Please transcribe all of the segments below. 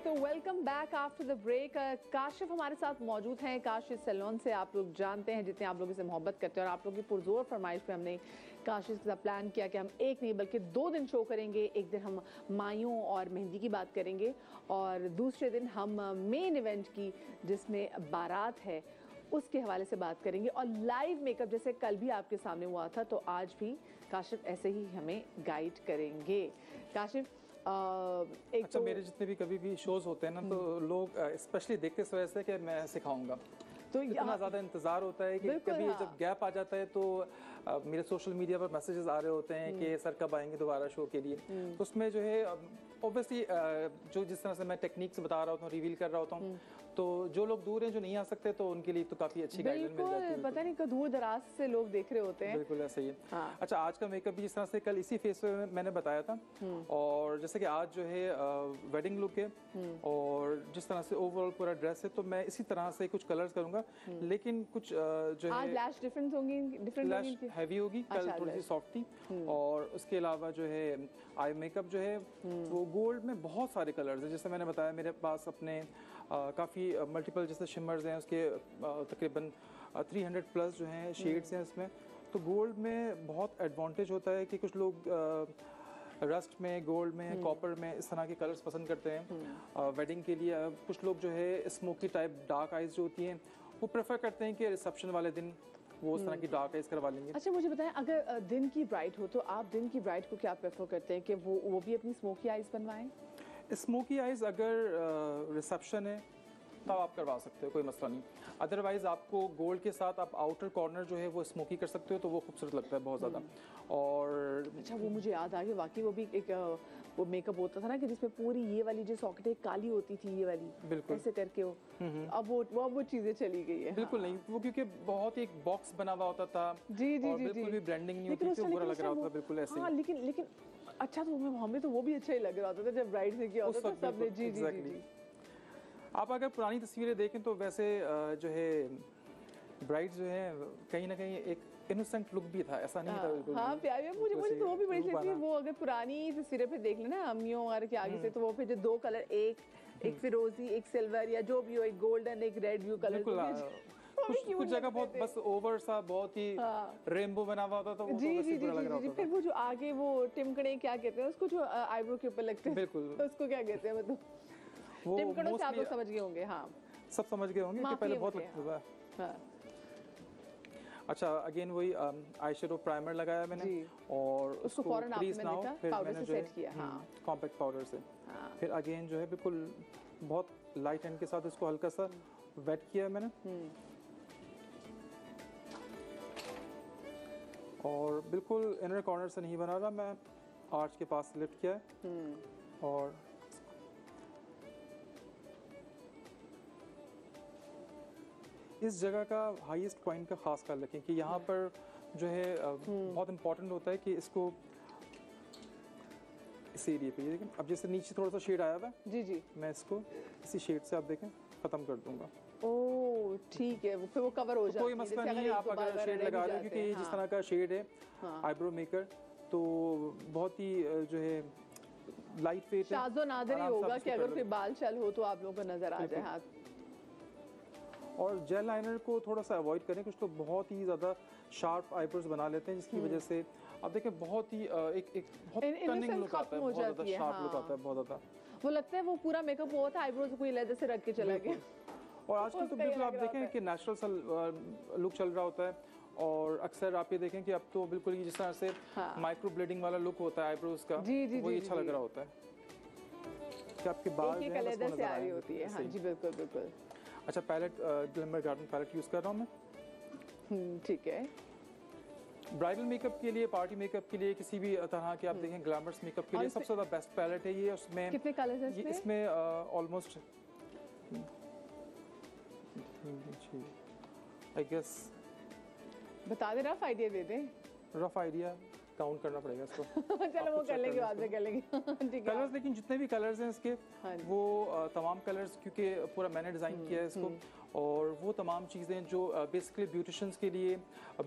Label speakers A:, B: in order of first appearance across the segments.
A: तो welcome back after the break. Kashif हमारे साथ मौजूद हैं काशिफ सैलून से। आप लोग जानते हैं जितने आप लोगों से मोहब्बत करते हैं और आप लोगों की पुरजोर फरमाइश पे हमने काशिफ के साथ प्लान किया कि हम एक नहीं बल्कि 2 दिन शो करेंगे। एक दिन हम मायूं और मेहंदी की बात करेंगे और दूसरे दिन हम मेन इवेंट की जिसमें बारात है उसके हवाले से बात करेंगे और लाइव मेकअप जैसे कल भी आपके सामने हुआ था तो आज भी काशिफ ऐसे ही हमें गाइड करेंगे। काशिफ एक
B: अच्छा, मेरे जितने भी कभी भी शोज होते हैं ना तो लोग स्पेशली देखते इस वजह से कि मैं सिखाऊंगा तो इतना ज़्यादा इंतज़ार होता है कि कभी जब गैप आ जाता है तो मेरे सोशल मीडिया पर मैसेजेस आ रहे होते हैं कि सर कब आएंगे दोबारा शो के लिए। तो उसमें जो है ऑब्वियसली जो जिस तरह से मैं टेक्निक्स बता रहा होता हूँ, रिवील कर रहा होता हूँ, तो जो लोग दूर हैं जो नहीं आ सकते तो उनके लिए तो काफ़ी अच्छी गाइडलाइन मिल जाती है।
A: पता नहीं दूर दराज से लोग देख रहे होते हैं।
B: बिल्कुल ऐसा ही है। हाँ। अच्छा, आज का मेकअप भी जिस तरह से कल इसी फेस पे मैंने बताया था और जैसे कि आज जो है वेडिंग लुक है और जिस तरह से ओवरऑल पूरा ड्रेस है तो मैं इसी तरह से कुछ कलर्स करूंगा, लेकिन कुछ जो है
A: लैश डिफरेंट होंगी,
B: लैश हैवी होगी, कल थोड़ी सी सॉफ्ट थी। और उसके अलावा जो है आई मेकअप जो है वो गोल्ड में बहुत सारे कलर्स हैं। जैसे मैंने बताया मेरे पास अपने काफ़ी मल्टीपल जैसे शिमर्स हैं, उसके तकरीबन 300 प्लस जो हैं शेड्स हैं इसमें। तो गोल्ड में बहुत एडवांटेज होता है कि कुछ लोग रस्ट में, गोल्ड में, कॉपर में इस तरह के कलर्स पसंद करते हैं वेडिंग के लिए। कुछ लोग जो है स्मोकी टाइप डार्क आइज जो होती हैं वो प्रेफर करते हैं कि रिसेप्शन वाले दिन वो उस तरह की डार्क आइज करवा लेंगे।
A: अच्छा, मुझे बताएं अगर दिन की ब्राइड हो तो आप दिन की ब्राइड को क्या प्रेफर करते हैं कि वो भी अपनी स्मोकी आइज बनवाएं?
B: स्मोकी आइज अगर रिसेप्शन है तब आप करवा सकते हो, कोई मसला नहीं। अदरवाइज आपको गोल्ड के साथ आप आउटर कॉर्नर जो है वो स्मोकी कर सकते हो तो वो खूबसूरत लगता है बहुत ज़्यादा। और
A: अच्छा, वो मुझे याद आ गया, वाकई वो भी एक वो मेकअप होता था ना कि जिसमें पूरी ये वाली जो सॉकेट काली होती थी, ये वाली
B: बिल्कुल
A: ऐसे करके वो अब वो चीज़ें चली गई है।
B: बिल्कुल नहीं, वो क्योंकि बहुत ही एक बॉक्स बना हुआ होता था।
A: जी जी
B: और
A: जी
B: बिल्कुल भी ब्रांडिंग नहीं होती थी, बुरा लग रहा होता था बिल्कुल ऐसे।
A: हाँ, लेकिन अच्छा तो हमें तो वो भी अच्छा ही लग रहा होता था जब ब्राइड ने किया होता था सबने। जी जी जी।
B: आप अगर पुरानी तस्वीरें देखें तो वैसे जो है ब्राइड जो है कहीं ना कहीं एक इनोसेंट लुक भी था, ऐसा नहीं था बिल्कुल।
A: हाँ प्यारी, मुझे तो वो भी बड़ी लगती है। वो अगर पुरानी तस्वीरें पे देख लेना अम्मियों और के आगे से तो वो फिर जो 2 कलर, एक फिरोजी, एक सिल्वर या जो भी हो, एक गोल्डन एक रेड ब्लू कलर,
B: कुछ जगह बहुत बस ओवर सा बहुत ही रेनबो बना हुआ होता था वो।
A: जी जी जी। फिर वो जो आगे वो टिमकड़े क्या कहते हैं उसको, जो आईब्रो के ऊपर लगते हैं, बिल्कुल उसको क्या कहते हैं, मतलब टिमकड़ों से आप लोग समझ गए होंगे। हाँ,
B: सब समझ गए होंगे कि पहले बहुत लगता था। अच्छा, अगेन वही आई शेडो प्राइमर लगाया मैंने और उसको
A: फौरन
B: क्रीज ना हो फिर मैंने जो
A: सेट किया
B: कॉम्पैक्ट पाउडर से। फिर अगेन जो है बिल्कुल बहुत लाइट हैंड के साथ इसको हल्का सा वेट किया मैंने और बिल्कुल इनर कॉर्नर से नहीं बना रहा, मैं आर्च के पास लिफ्ट किया है और इस जगह का हाईएस्ट पॉइंट का खास ख्याल रखें कि यहाँ पर जो है बहुत इंपॉर्टेंट होता है कि इसको इस एरिया पे देखें। अब जैसे नीचे थोड़ा सा शेड आया हुआ है, जी जी, मैं इसको इसी शेड से आप देखें खत्म कर दूंगा।
A: ओह ठीक है, फिर वो कवर हो जाता है,
B: कोई मसला नहीं है। आप अगर शेड लगा रहे हो क्योंकि जिस तरह का शेड है आईब्रो मेकर तो बहुत ही जो है लाइट वेट है,
A: शाज़ो नादिर ही होगा कि अगर कोई बाल छल हो तो आप लोगों को नजर आ जाए हाथ।
B: और जेल लाइनर को थोड़ा सा अवॉइड करें, कुछ तो बहुत ही ज़्यादा शार्प आईब्रोज बना लेते हैं जिसकी वजह से आप देखें बहुत ही एक बहुत टर्निंग लुक आता है, बहुत ज़्यादा शार्प लुक आता है, बहुत ज़्यादा वो
A: लगता है वो पूरा मेकअप हुआ था आईब्रोज को लेदर से रख के चला गया।
B: और आजकल तो बिल्कुल आप देखें कि नेचुरल सा लुक चल रहा होता है और अक्सर आप ये देखें कि अब तो बिल्कुल जिस तरह से माइक्रो ब्लेडिंग वाला लुक होता है आईब्रोज का, वही अच्छा लग रहा होता है कि आपके बाल जो है
A: लेदर से आ रही होती है। हाँ जी बिल्कुल बिल्कुल।
B: अच्छा, palette glimmer garden palette use कर रहा हूँ मैं।
A: ठीक है।
B: ब्राइडल मेकअप के लिए, पार्टी मेकअप के लिए, किसी भी तरह के आप देखें ग्लैमरस मेकअप के लिए सबसे ज़्यादा बेस्ट पैलेट है ये। उसमें
A: कितने कलर्स हैं
B: इसमें? ऑलमोस्ट आई गेस
A: बता दे, रफ आइडिया दे दें।
B: रफ आइडिया काउंट करना पड़ेगा इसको।
A: चलो वो कर लेंगे, बाद में कर लेंगे। ठीक है।
B: कलर्स, लेकिन जितने भी कलर्स हैं इसके,
A: हाँ जी।
B: वो तमाम कलर्स, क्योंकि पूरा मैंने डिज़ाइन किया है इसको, और वो तमाम चीज़ें जो बेसिकली ब्यूटिशियंस के लिए,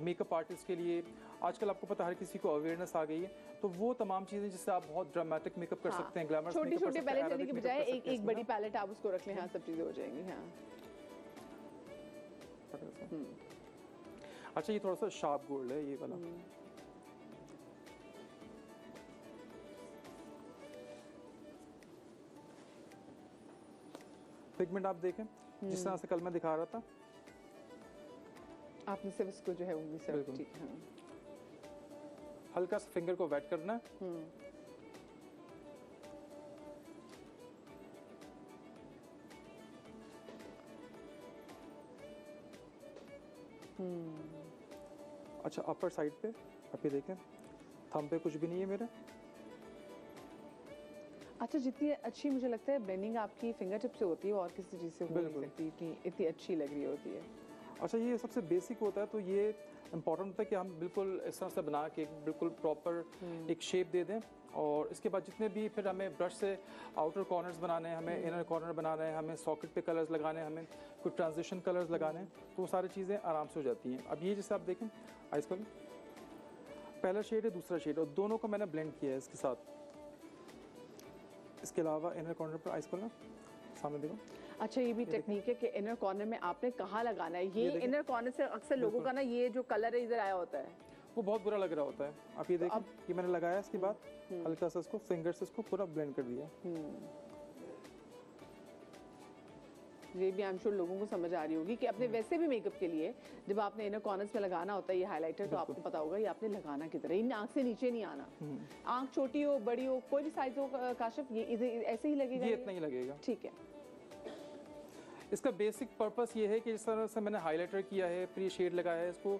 B: मेकअप आर्टिस्ट के लिए, आजकल आपको पता है हर किसी को अवेयरनेस आ गई है, तो वो तमाम चीज़ें जिससे आप बहुत ड्रामेटिक मेकअप कर सकते हैं, ग्लैमरस
A: छोटी
B: मेकअप कर
A: छोटी
B: सकते हैं,
A: पैलेट लेने
B: Arabic
A: की
B: makeup
A: बजाय
B: कर
A: एक
B: सकते हैं
A: एक बड़ी
B: इसमें
A: पैलेट आप उसको रख लें, हाँ सब चीज़ें हो जाएंगी। हाँ।
B: अच्छा, ये थोड़ा सा शार्प गोल्ड है ये वाला। पिगमेंट आप देखें जिस तरह से कल मैं दिखा रहा था,
A: आपने सिर्फ इसको जो है उंगली से,
B: बिल्कुल।
A: ठीक है।
B: हल्का सा फिंगर को वेट करना है, अच्छा अपर साइड पे आप ये देखें, थंब पे कुछ भी नहीं है मेरे।
A: अच्छा, जितनी अच्छी मुझे लगता है ब्लेंडिंग आपकी फिंगर टिप से होती है और किसी चीज़ से हो नहीं
B: बिल्कुल।
A: सकती, इतनी अच्छी लग रही होती है।
B: अच्छा, ये सबसे बेसिक होता है, तो ये इम्पॉर्टेंट होता है कि हम बिल्कुल इस तरह से बना के बिल्कुल प्रॉपर एक शेप दे दें, और इसके बाद जितने भी फिर हमें ब्रश से आउटर कॉर्नर्स बनाने हैं, हमें इनर कॉर्नर बनाना है, हमें सॉकेट पे कलर्स लगाने हैं, हमें कुछ ट्रांजिशन कलर्स लगाने हैं, तो वो सारी चीज़ें आराम से हो जाती हैं। अब ये जैसे आप देखें आइस कलर, पहला शेड है, दूसरा शेड, और दोनों को मैंने ब्लेंड किया है इसके साथ। इसके अलावा इनर कॉर्नर पर आइस कलर सामने देखो।
A: अच्छा, ये भी टेक्निक है कि इनर कॉर्नर में आपने कहाँ लगाना है। ये
B: देखिए।
A: इनर कॉर्नर से अक्सर लोगों का ना ये जो कलर है इधर आया होता है,
B: वो बहुत बुरा लग रहा होता है। आप ये देखिए, ये मैंने लगाया, इसके बाद हल्का सा इसको फिंगर से इसको पूरा ब्लेंड कर दिया।
A: ये भी आई एम श्योर लोगों को समझ आ रही होगी कि अपने वैसे भी मेकअप के लिए जब आपने इनर कॉर्नर्स में लगाना होता है ये हाइलाइटर, तो आपको पता होगा ये आपने लगाना किधर है। इन आंख से नीचे नहीं आना, आंख छोटी हो बड़ी हो कोई भी साइज हो काशिफ, ये इधर ऐसे ही लगेगा,
B: ये इतना ही लगेगा।
A: ठीक है।
B: इसका बेसिक पर्पस ये है कि जिस तरह से मैंने हाइलाइटर किया है, फिर ये शेड लगाया है इसको,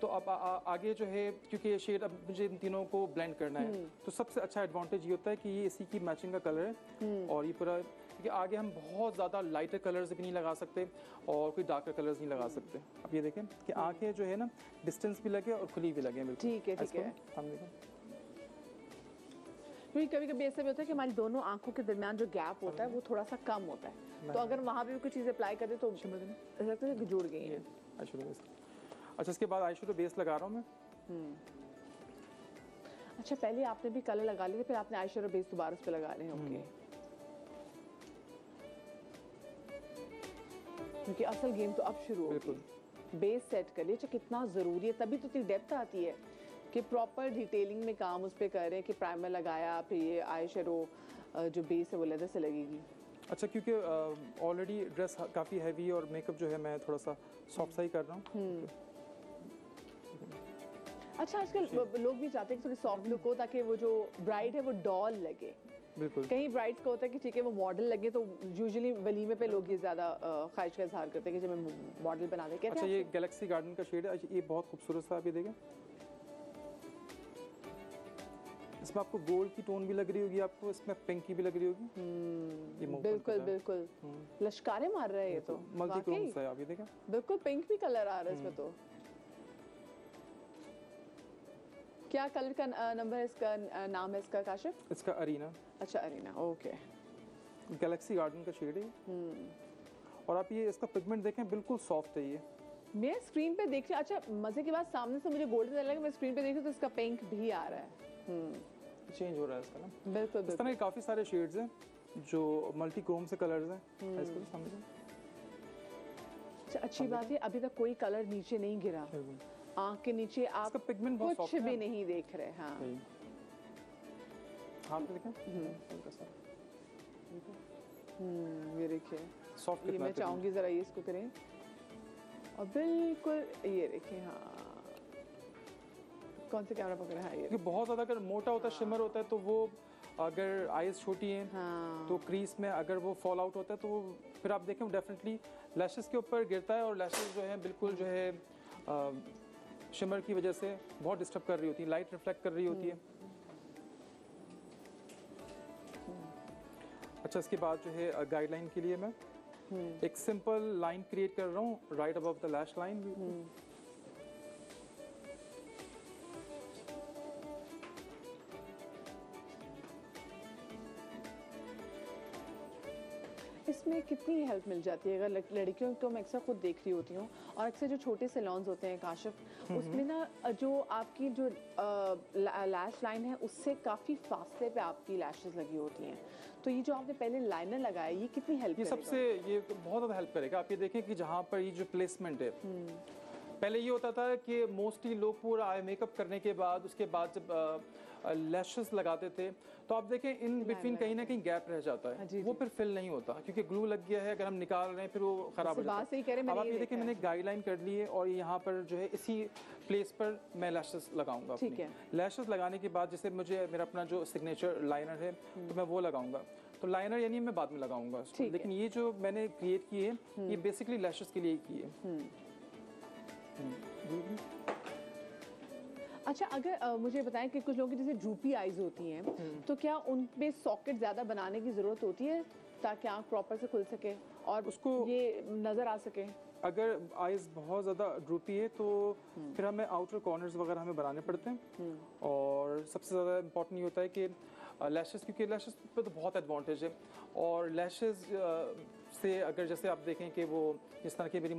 B: तो अब आगे जो है, क्योंकि ये शेड अब मुझे इन तीनों को ब्लेंड करना है, तो सबसे अच्छा एडवांटेज ये होता है कि ये इसी की मैचिंग का कलर है, और ये पूरा, क्योंकि आगे हम बहुत ज़्यादा लाइटर कलर्स भी नहीं लगा सकते और कोई डार्कर कलर्स नहीं लगा सकते। अब ये देखें कि आंखें जो है ना डिस्टेंस भी लगे और खुली भी लगे, बिल्कुल
A: ठीक है, ठीक है।
B: हम देखें,
A: क्योंकि कभी कभी ऐसा भी होता है कि हमारी दोनों आंखों के दरमियान जो गैप होता है वो थोड़ा सा कम होता है, तो अगर वहाँ पे भी कुछ चीज़ अप्लाई कर दे तो ऐसा लगता है कि जुड़ गई है।
B: Eyeshadow base. अच्छा, इसके बाद आईशैडो बेस लगा रहा हूँ मैं।
A: अच्छा, पहले आपने भी कलर लगा लिए थे, फिर आपने आईशैडो बेस दोबारा उस पे लगा रहे हैं, ओके। क्योंकि असल गेम तो अब शुरू होगी। बेस सेट कर लिए, अच्छा कितना ज़रूरी है, तभी तो इतनी डेप्थ आती है कि प्रॉपर डिटेलिंग में काम उस पर कर रहे हैं कि प्राइमर लगाया, फिर ये आईशैडो जो बेस है वो लेदर से लगेगी।
B: अच्छा, क्योंकि ऑलरेडी ड्रेस काफ़ी हैवी और मेकअप जो है मैं थोड़ा सा सॉफ्ट सा ही कर रहा हूँ।
A: अच्छा, आजकल लोग भी चाहते हैं कि थोड़ी सॉफ्ट लुक हो ताकि वो जो ब्राइड है वो डॉल लगे।
B: बिल्कुल।
A: कई ब्राइड्स का होता है कि ठीक है वो मॉडल लगे, तो यूजुअली वलीमे पे लोग ये ज़्यादा ख्वाहिश का इजहार करते हैं कि जब मैं मॉडल बना दे।
B: अच्छा, ये गैलेक्सी गार्डन का शेड है, ये बहुत खूबसूरत सा, अभी देखें इसमें आपको गोल्ड की टोन भी लग रही होगी, आपको इसमें पिंक की भी लग रही होगी। ये
A: बिल्कुल बिल्कुल लश्कारे मार रहे हैं ये तो,
B: मल्टी क्रोम्स है, अभी देखें
A: बिल्कुल पिंक भी कलर आ रहा है इसमें। तो क्या कलर का नंबर है इसका, नाम है इसका काशिफ?
B: इसका अरीना।
A: अच्छा, अरीना, ओके।
B: गैलेक्सी गार्डन का शेड है, और आप ये इसका पिगमेंट देखें बिल्कुल सॉफ्ट है ये।
A: मैं स्क्रीन पे देख रही हूँ, अच्छा मजे की बात, सामने से मुझे गोल्डन लगा, मैं स्क्रीन पे देख रही हूँ तो इसका पिंक भी आ रहा है।
B: चेंज हो रहा है इसका ना,
A: बिल्कुल।
B: इस तरह के काफ़ी सारे शेड्स हैं जो मल्टी क्रोम से कलर्स हैं। इसको सामने
A: अच्छा, अच्छी बात है अभी तक कोई कलर नीचे नहीं गिरा, आंख के नीचे आप
B: पिगमेंट बहुत
A: कुछ भी नहीं देख रहे। हाँ,
B: हाथ पे देखें हल्का सा,
A: ये देखिए
B: सॉफ्ट।
A: ये मैं चाहूंगी जरा ये इसको करें, और बिल्कुल ये देखिए। हाँ, कौन से कैमरा पकड़ा है? ये
B: बहुत ज़्यादा अगर मोटा होता है, शिमर होता है, तो वो अगर आईज छोटी हैं तो क्रीज में अगर वो फॉल आउट होता है, तो वो फिर आप देखें डेफिनेटली लैशेस के ऊपर गिरता है, और लैशेस जो है बिल्कुल जो है शिमर की वजह से बहुत डिस्टर्ब कर रही होती है, लाइट रिफ्लेक्ट कर रही होती है। अच्छा, इसके बाद जो है गाइडलाइन के लिए मैं एक सिंपल लाइन क्रिएट कर रहा हूँ right above the lash line.
A: इसमें कितनी हेल्प मिल जाती है? अगर लड़कियों को मैं अक्सर खुद देख रही होती हूँ, और अक्सर जो छोटे सैलून्स होते हैं काशिफ, उसमें ना जो आपकी जो लैश लाइन है उससे काफ़ी फासले पे आपकी लैशेस लगी होती हैं, तो ये जो आपने पहले लाइनर लगाया, ये कितनी हेल्प करेगा?
B: ये बहुत ज़्यादा हेल्प करेगा। आप ये देखें कि जहाँ पर ये जो प्लेसमेंट है, पहले ये होता था कि मोस्टली लोग पूरा आई मेकअप करने के बाद उसके बाद जब लैशेस लगाते थे तो आप देखें इन बिटवीन कहीं ना कहीं गैप रह जाता है, वो फिर फिल नहीं होता क्योंकि ग्लू लग गया है। अगर हम निकाल रहे हैं फिर वो खराब हो जाता है। अब आप ये देखें मैंने गाइडलाइन कर ली है और यहाँ पर जो है इसी प्लेस पर मैं लैशेस लगाऊंगा।
A: ठीक है,
B: लैशेस लगाने के बाद जैसे मुझे मेरा अपना जो सिग्नेचर लाइनर है तो मैं वो लगाऊंगा। तो लाइनर यानी मैं बाद में लगाऊंगा, लेकिन ये जो मैंने क्रिएट की है ये बेसिकली लैशेस के लिए की है।
A: अच्छा, अगर मुझे बताएं कि कुछ लोगों की जैसे ड्रूपी आईज होती हैं, तो क्या उन पे सॉकेट ज़्यादा बनाने की ज़रूरत होती है ताकि आँख प्रॉपर से खुल सके और उसको ये नज़र आ सके?
B: अगर आइज़ बहुत ज़्यादा ड्रूपी है तो फिर हमें आउटर कॉर्नर्स वगैरह हमें बनाने पड़ते हैं। और सबसे ज़्यादा इम्पोर्टेंट ये होता है कि लैशेस, क्योंकि लैशेस पे तो बहुत एडवांटेज है। और लैशेस से अगर जैसे आप देखें कि वो जिस तरह की मेरी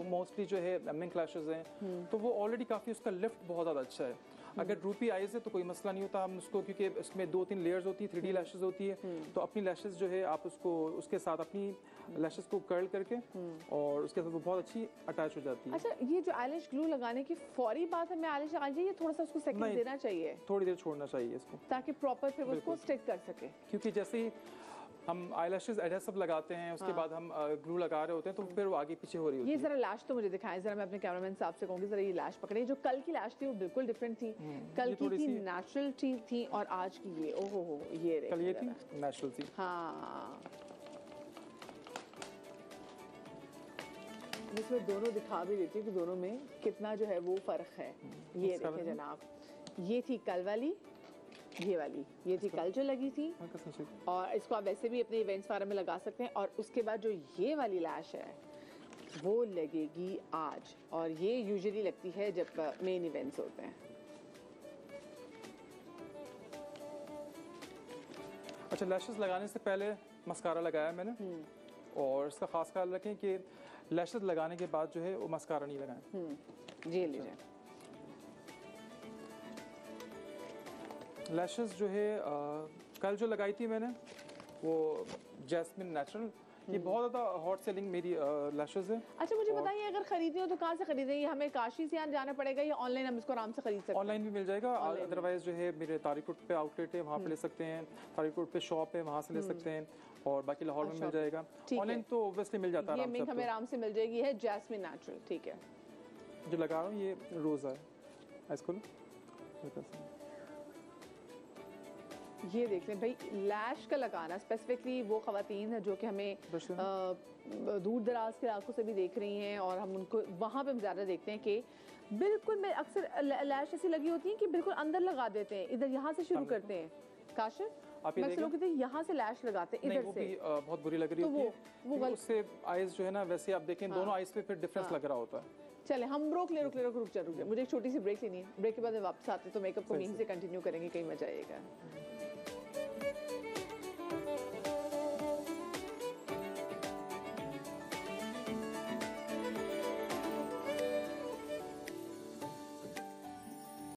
B: मोस्टली जो है मिंक लैशेस हैं तो वो ऑलरेडी काफ़ी उसका लिफ्ट बहुत ज़्यादा अच्छा है। अगर ड्रूपी आइज़ है तो कोई मसला नहीं होता, हम उसको क्योंकि इसमें 2-3 लेयर्स होती है, 3D लैशेस होती है, तो अपनी लैशेस जो है आप उसको उसके साथ अपनी लैशेस को कर्ल करके और उसके साथ वो बहुत अच्छी अटैच हो जाती है।
A: अच्छा, ये जो आईलैश ग्लू लगाने की फौरी बात है, मैं आईलैश लगा लीजिए, थोड़ा सा उसको सेकंड देना चाहिए,
B: थोड़ी देर छोड़ना चाहिए इसको ताकि
A: प्रॉपर फिर उसको स्टिक कर सके।
B: क्योंकि जैसे ही हम आईलैशेस एडहेसिव लगाते हैं उसके बाद हम ग्लू लगा रहे होते हैं तो फिर वो आगे पीछे हो रही होती है।
A: ये जरा लैश तो मुझे दिखाएं, जरा मैं अपने कैमरामैन साहब से कहूंगी जरा ये लैश पकड़े। जो कल की लैश थी वो बिल्कुल डिफरेंट थी, कल की थी नेचुरल थी और आज की ये ओहो हो, ये
B: कल ये थी नेचुरल थी।
A: हाँ, इसमें दोनों दिखा भी देती हूँ कि दोनों में कितना जो है वो फर्क है। ये देखें जनाब, ये थी कल वाली, ये थी कल जो लगी थी, और इसको आप वैसे भी अपने इवेंट्स वगैरह में लगा सकते हैं। और उसके बाद जो ये वाली लैश है वो लगेगी आज, और ये यूजुअली लगती है जब मेन इवेंट्स होते हैं।
B: अच्छा, लैशेस लगाने से पहले मस्कारा लगाया मैंने, और इसका खास ख्याल रखें कि लैशेस लगाने के बाद जो है वो मस्कारा नहीं लगाएं।
A: ये लीजिए,
B: लैशेस जो है कल जो लगाई थी मैंने वो जैस्मिन नेचुरल, ये बहुत ज़्यादा हॉट सेलिंग मेरी लैशेस है।
A: अच्छा, मुझे बताइए अगर खरीदनी हो तो कहाँ से खरीदें? ये हमें काशी से यहाँ जाना पड़ेगा या ऑनलाइन हम इसको आराम से खरीद सकते हैं?
B: ऑनलाइन भी मिल जाएगा, अदरवाइज जो है मेरे तारिक रोड पे आउटलेट है वहाँ पे ले सकते हैं, तारिक रोड पे शॉप है वहाँ से ले सकते हैं, और बाकी लाहौर में मिल जाएगा। ऑनलाइन तो ऑब्वियसली मिल जाता है,
A: ये मिंक हमें आराम से मिल जाएगी। है जैस्मिन नेचुरल, ठीक है।
B: जो लगा रहा हूँ ये रोज़ा है, इसको
A: ये देख लें भाई, लैश का लगाना स्पेसिफिकली वो ख़वातीन है जो कि हमें दूर दराज के इलाकों से भी देख रही हैं, और हम उनको वहाँ पे हम ज़्यादा देखते हैं कि बिल्कुल में अक्सर लैश ऐसी लगी होती है कि बिल्कुल अंदर लगा देते हैं, इधर यहाँ से शुरू करते हैं। काशिफ,
B: आप ये
A: लोग यहाँ से लैश लगाते हैं इधर से,
B: बहुत बुरी लग रही होती है, वो उससे आइज जो है ना, वैसे आप देखें दोनों आइज पे फिर डिफरेंस लग रहा होता है।
A: चले हम रुक जा, मुझे एक छोटी सी ब्रेक लेनी है, ब्रेक के बाद वापस आते तो मेकअप को यहीं से कंटिन्यू करेंगे, कहीं मजा आएगा।